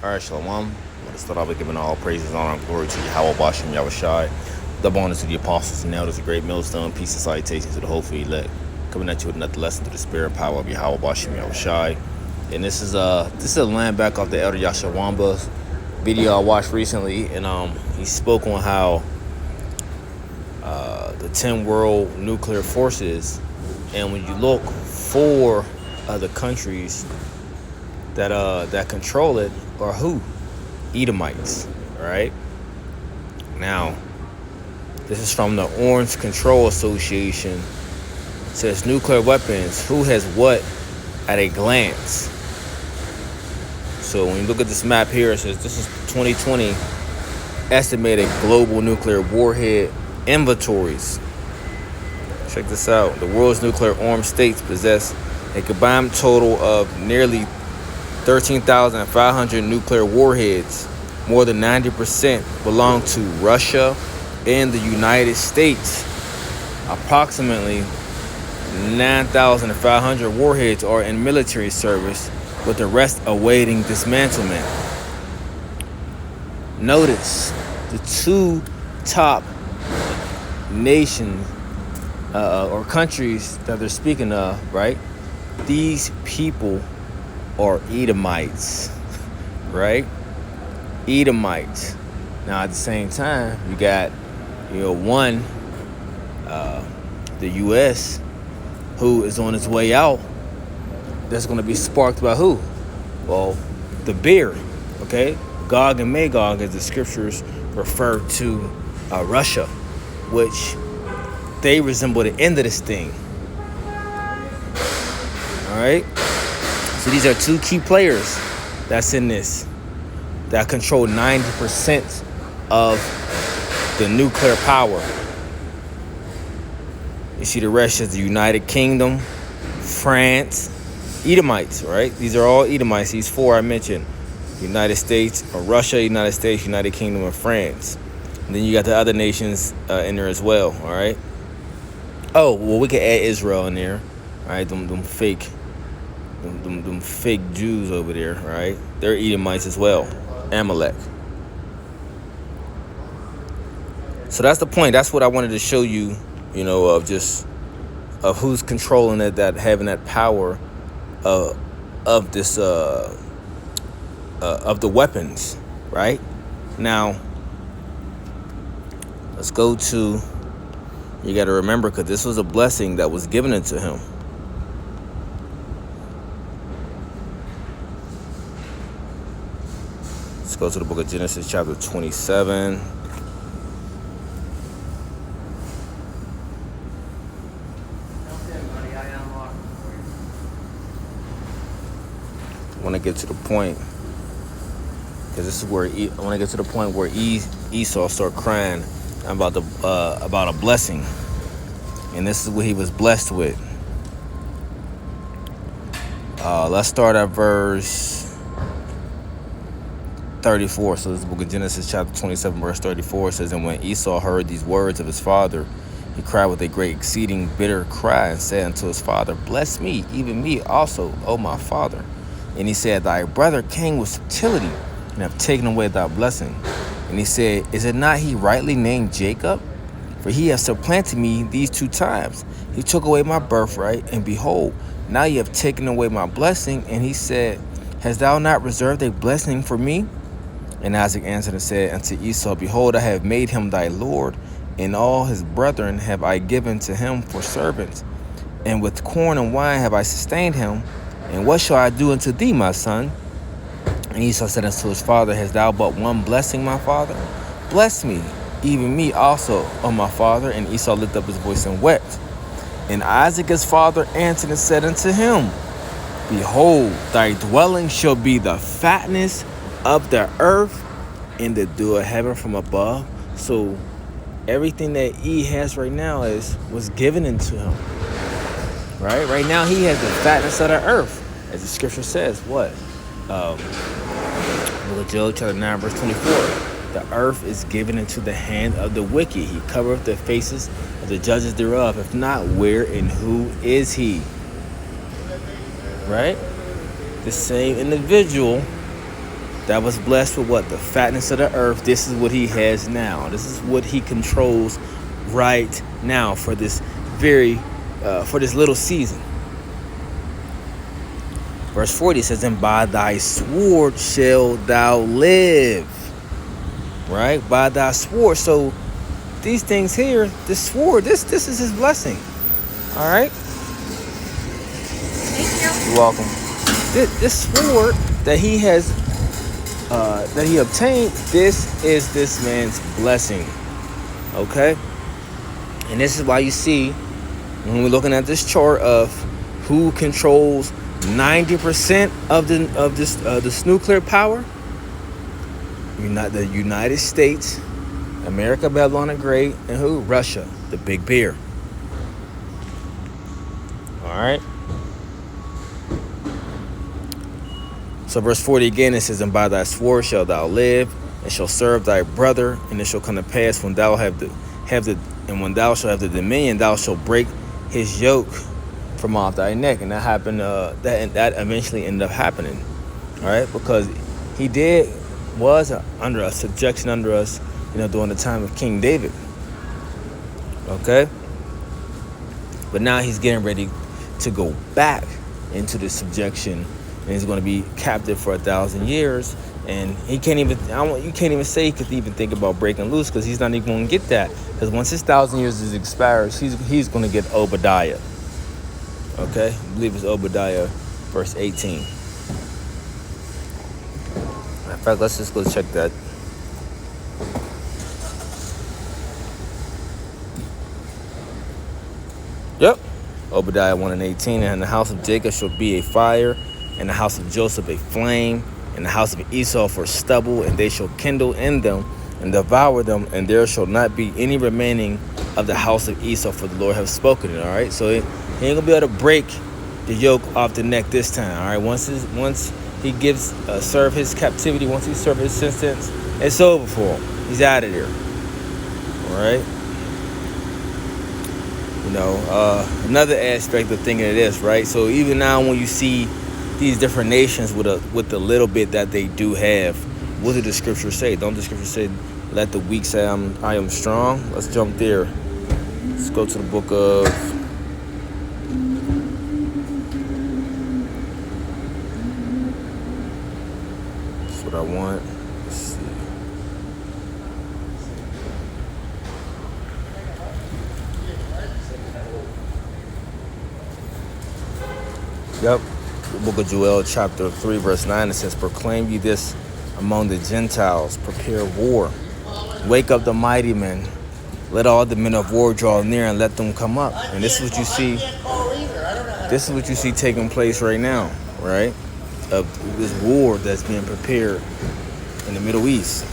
Alright, Shalom. I want to start off with giving all praises, honor, and glory to Yahweh Bashem Yahushai. Double honor to the apostles and elders, a great millstone, peace and salutations to the whole elect. Coming at you with another lesson through the spirit and power of Yahweh Bashem Yahushai. And this is a line back off the Elder Yashawamba's video I watched recently, and he spoke on how the 10 world nuclear forces, and when you look for other countries that control it, are who? Edomites, right? Now, this is from the Orange Control Association. It says nuclear weapons, who has what at a glance. So when you look at this map here, it says this is 2020 estimated global nuclear warhead inventories. Check this out. The world's nuclear armed states possess a combined total of nearly 13,500 nuclear warheads. More than 90% belong to Russia and the United States. Approximately 9,500 warheads are in military service, with the rest awaiting dismantlement. Notice the two top nations or countries that they're speaking of, right? These people are Edomites, right? Edomites. Now, at the same time, you got, one, the U.S., who is on its way out. That's going to be sparked by who? Well, the bear, okay? Gog and Magog, as the scriptures refer to Russia, which they resemble the end of this thing. All right? So these are two key players that's in this, that control 90% of the nuclear power. You see the rest is the United Kingdom, France, Edomites, right? These are all Edomites, these four I mentioned. United States, or Russia, United States, United Kingdom, and France. And then you got the other nations in there as well, all right? Oh, well, we could add Israel in there, all right? Them fake Jews over there, right? They're Edomites as well. Amalek. So that's the point. That's what I wanted to show you, of who's controlling it, that having that power of this of the weapons, right? Now, let's go to, you got to remember, because this was a blessing that was given into him. Let's go to the book of Genesis, chapter 27. I want to get to the point, because this is where I want to get to the point where Esau started crying about a blessing, and this is what he was blessed with. Let's start at verse 34. So this is the book of Genesis, chapter 27, verse 34. It says, "And when Esau heard these words of his father, he cried with a great exceeding bitter cry, and said unto his father, Bless me, even me also, O my father. And he said, Thy brother came with subtlety, and have taken away thy blessing. And he said, Is it not he rightly named Jacob? For he has supplanted me these 2 times. He took away my birthright, and behold, now you have taken away my blessing. And he said, Hast thou not reserved a blessing for me? And Isaac answered and said unto Esau, Behold, I have made him thy lord, and all his brethren have I given to him for servants. And with corn and wine have I sustained him. And what shall I do unto thee, my son? And Esau said unto his father, Hast thou but one blessing, my father? Bless me, even me also, O my father. And Esau lifted up his voice and wept. And Isaac his father answered and said unto him, Behold, thy dwelling shall be the fatness of the earth and the dew of heaven from above. So everything that he has right now was given into him. Right now he has the fatness of the earth. As the scripture says, what? Book of Job, chapter 9, verse 24. The earth is given into the hand of the wicked. He covereth the faces of the judges thereof. If not, where and who is he? Right? The same individual that was blessed with what? The fatness of the earth. This is what he has now. This is what he controls right now for this for this little season. Verse 40 says, and by thy sword shalt thou live. Right? By thy sword. So these things here, this sword, this is his blessing. All right? Thank you. You're welcome. This sword that he has, that he obtained, this is this man's blessing. Okay? And this is why you see, when we're looking at this chart of who controls 90% of this nuclear power, the United States, America, Babylon the Great, and who? Russia, the big bear. All right. So verse 40 again, it says, and by thy sword shalt thou live, and shall serve thy brother, and it shall come to pass when thou when thou shalt have the dominion, thou shalt break his yoke from off thy neck. And that happened. That eventually ended up happening. All right, because he was under a subjection under us, during the time of King David. Okay, but now he's getting ready to go back into the subjection, and he's going to be captive for 1,000 years. And he can't even. You can't even say he could even think about breaking loose, because he's not even going to get that. Because once his 1,000 years expires, he's going to get Obadiah. Okay, I believe it's Obadiah, verse 18. In fact, let's just go check that. Yep, Obadiah 1 and 18. And the house of Jacob shall be a fire, and the house of Joseph a flame, and the house of Esau for stubble, and they shall kindle in them and devour them, and there shall not be any remaining of the house of Esau, for the Lord hath spoken it. All right, so he ain't gonna be able to break the yoke off the neck this time. All right, once he gives serve his captivity, once he serve his sentence, it's over for him. He's out of there. All right. Another aspect of thinking of this, right? So even now, when you see these different nations with the little bit that they do have, what did the scripture say? Don't the scripture say, let the weak say I am strong? Let's jump there. Let's go to the book of that's what I want. Let's see. Yep. The book of Joel, chapter 3, verse 9, it says, proclaim ye this among the Gentiles, prepare war. Wake up the mighty men. Let all the men of war draw near, and let them come up. And this is what you see. This is what you see taking place right now, right? Of this war that's being prepared in the Middle East.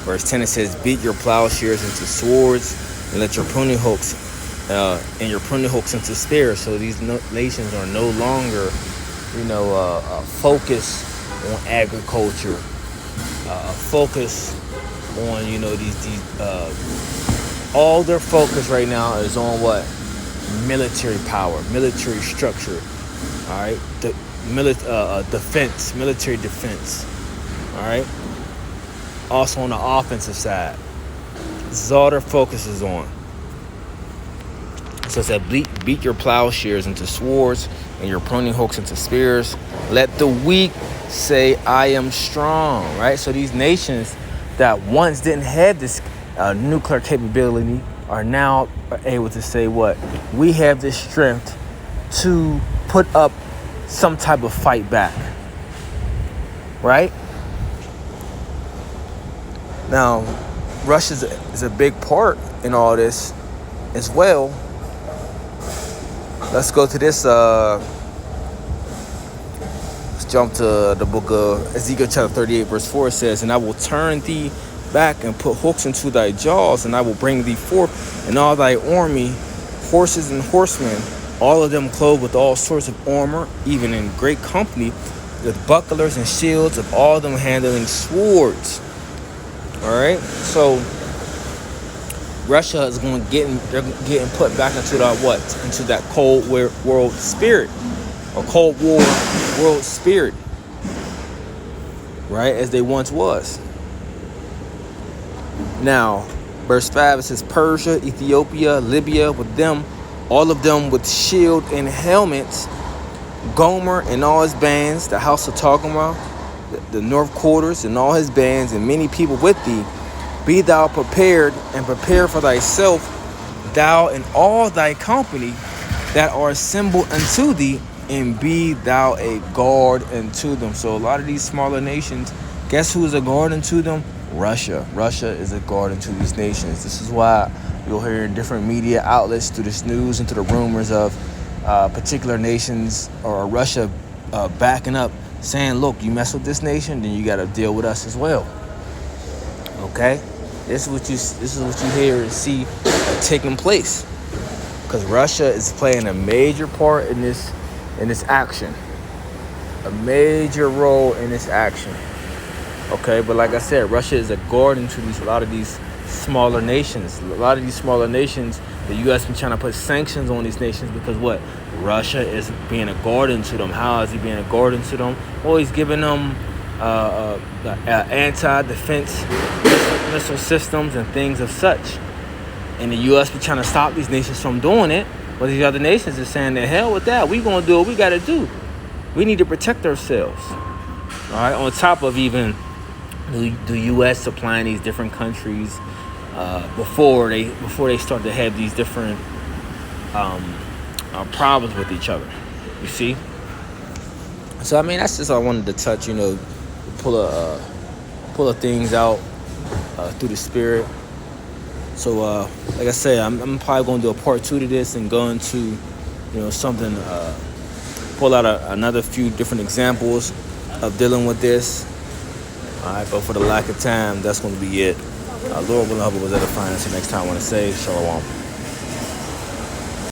Verse 10, it says, beat your plowshares into swords, and let your pruning hooks into spears. So these nations are no longer, focused on agriculture, focus on these all their focus right now is on what? Military power, military structure. All right, defense, military defense. All right. Also on the offensive side, this is all their focus is on. So it said, beat your plowshares into swords, and your pruning hooks into spears. Let the weak say, I am strong. Right? So these nations that once didn't have this nuclear capability are now able to say what? We have this strength to put up some type of fight back. Right? Now, Russia is a big part in all this as well. Let's go to this. Let's jump to the book of Ezekiel chapter 38, verse 4. It says, and I will turn thee back and put hooks into thy jaws, and I will bring thee forth and all thy army, horses and horsemen, all of them clothed with all sorts of armor, even in great company, with bucklers and shields, of all of them handling swords. All right, so Russia is they're getting put back into into that Cold War spirit, or Cold War world spirit. right, as they once was. Now, verse 5, it says Persia, Ethiopia, Libya, with them, all of them with shield and helmets, Gomer and all his bands, the house of Togama, the north quarters and all his bands, and many people with thee. Be thou prepared, and prepare for thyself, thou and all thy company that are assembled unto thee, and be thou a guard unto them. So a lot of these smaller nations, guess who is a guard unto them? Russia. Russia is a guard unto these nations. This is why you'll hear in different media outlets, through this news and through the rumors of particular nations or Russia backing up, saying, look, you mess with this nation, then you got to deal with us as well. Okay? This is what you hear and see taking place. Because Russia is playing a major part in this action. A major role in this action. Okay, but like I said, Russia is a guard to a lot of these smaller nations. A lot of these smaller nations, the U.S. been trying to put sanctions on these nations because what? Russia is being a guard to them. How is he being a guard to them? Well, he's giving them anti-defense missile systems and things of such. And the U.S. been trying to stop these nations from doing it. But these other nations are saying, the hell with that. We're going to do what we got to do. We need to protect ourselves. All right, on top of even the U.S. supplying these different countries before they start to have these different problems with each other. You see? So I mean, that's just all I wanted to touch. Pull of things out through the spirit. So like I said, I'm probably going to do a part 2 to this and go into something. Pull out another few different examples of dealing with this. All right, but for the lack of time, that's going to be it. Lord willing, hope it was edifying. So next time I want to say, Shalom.